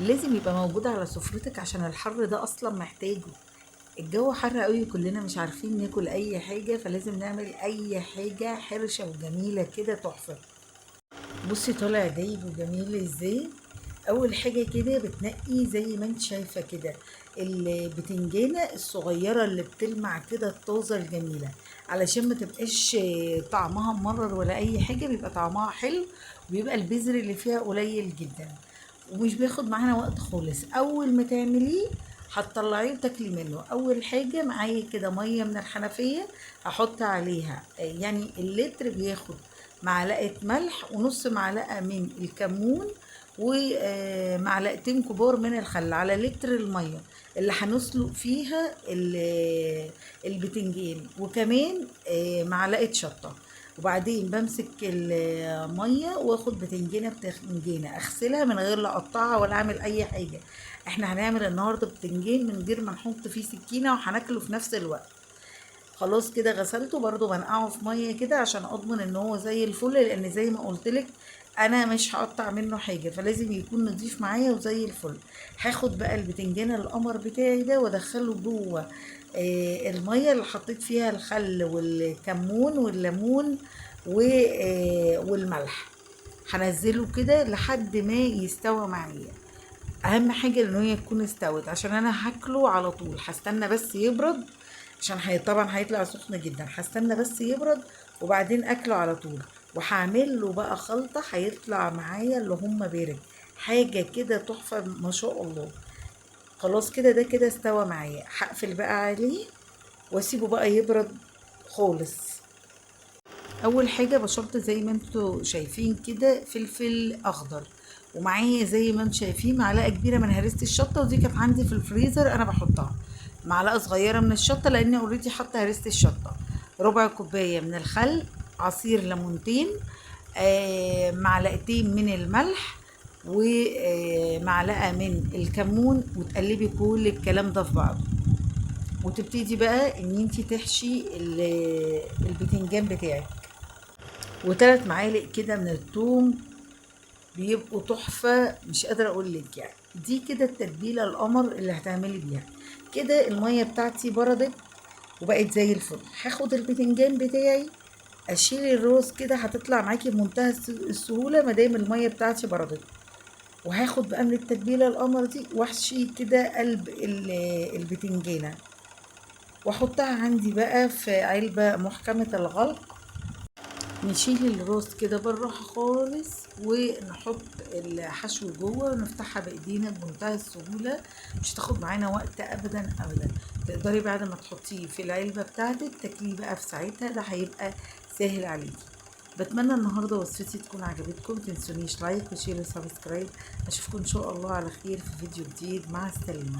لازم يبقى موجود على سفرتك عشان الحر ده اصلا محتاجه. الجو حر قوي، كلنا مش عارفين ناكل اي حاجة، فلازم نعمل اي حاجة حرشة وجميلة كده تحفة. بصي طالع دايب وجميل ازاي. اول حاجة كده بتنقي زي ما انت شايفة كده البتنجانة الصغيرة اللي بتلمع كده الطازة الجميلة، علشان ما تبقاش طعمها ممرر ولا اي حاجة، بيبقى طعمها حلو، وبيبقى البذر اللي فيها قليل جدا، ومش بياخد معانا وقت خالص. اول ما تعمليه هتطلعيه وتاكلي منه. اول حاجه معايا كده ميه من الحنفيه، هحط عليها يعني اللتر بياخد معلقه ملح ونص معلقه من الكمون ومعلقتين كبار من الخل على لتر الميه اللي هنسلق فيها البتنجان، وكمان معلقه شطه. وبعدين بمسك الميه واخد بتنجانه اغسلها من غير لا اقطعها ولا اعمل اي حاجه. احنا هنعمل النهارده بتنجان من غير ما نحط فيه سكينه، وهناكله في نفس الوقت. خلاص كده غسلته، برضو بنقعه في ميه كده عشان اضمن ان هو زي الفل، لان زي ما قلتلك انا مش هقطع منه حاجه، فلازم يكون نضيف معايا وزي الفل. هاخد بقى البتنجان القمر بتاعي ده وادخله جوه الميه اللي حطيت فيها الخل والكمون والليمون والملح. هنزله كده لحد ما يستوى معايا. اهم حاجه ان هي تكون استوت، عشان انا هاكله على طول. هستنى بس يبرد، عشان طبعا هيطلع سخن جدا. هستنى بس يبرد وبعدين اكله على طول. وهعمل له بقى خلطه هيطلع معايا اللي هم بارد، حاجه كده تحفه ما شاء الله. خلاص كده ده كده استوى معايا، هقفل بقى عليه واسيبه بقى يبرد خالص. اول حاجه بشرت زي ما انتوا شايفين كده فلفل اخضر، ومعايا زي ما انتوا شايفين معلقه كبيره من هريسه الشطه، ودي كانت عندي في الفريزر انا بحطها. معلقه صغيره من الشطه لاني اوريدي حاطه هريسه الشطه. ربع كوبايه من الخل، عصير ليمونتين، معلقتين من الملح، ومعلقه من الكمون، وتقلبي كل الكلام ده في بعضه. وتبتدي بقى ان انتي تحشي البتنجان بتاعك، وثلاث معالق كده من الثوم، بيبقوا تحفة مش قادرة اقول لك يعني. دي كده التتبيلة القمر اللي هتعملي بيها. كده المية بتاعتي بردت وبقت زي الفل. هاخد البتنجان بتاعي اشيل الروز كده، هتطلع معاكي بمنتهى السهولة مادام المية بتاعتي بردت. وهاخد بقى من التتبيلة القمر دي واحشي كده قلب البتنجانة، واحطها عندي بقى في علبة محكمة الغلق. نشيل الراس كده بالراحة خالص، ونحط الحشو جوه ونفتحها بايدينا بمنتهى السهولة. مش هتاخد معانا وقت ابدا ابدا. تقدري بعد ما تحطيه في العلبة بتاعتك تاكليه بقى في ساعتها، ده هيبقى سهل عليكي. بتمنى النهارده وصفتي تكون عجبتكم. متنسونيش لايك وشير وسبسكرايب. اشوفكم ان شاء الله على خير في فيديو جديد. مع السلامة.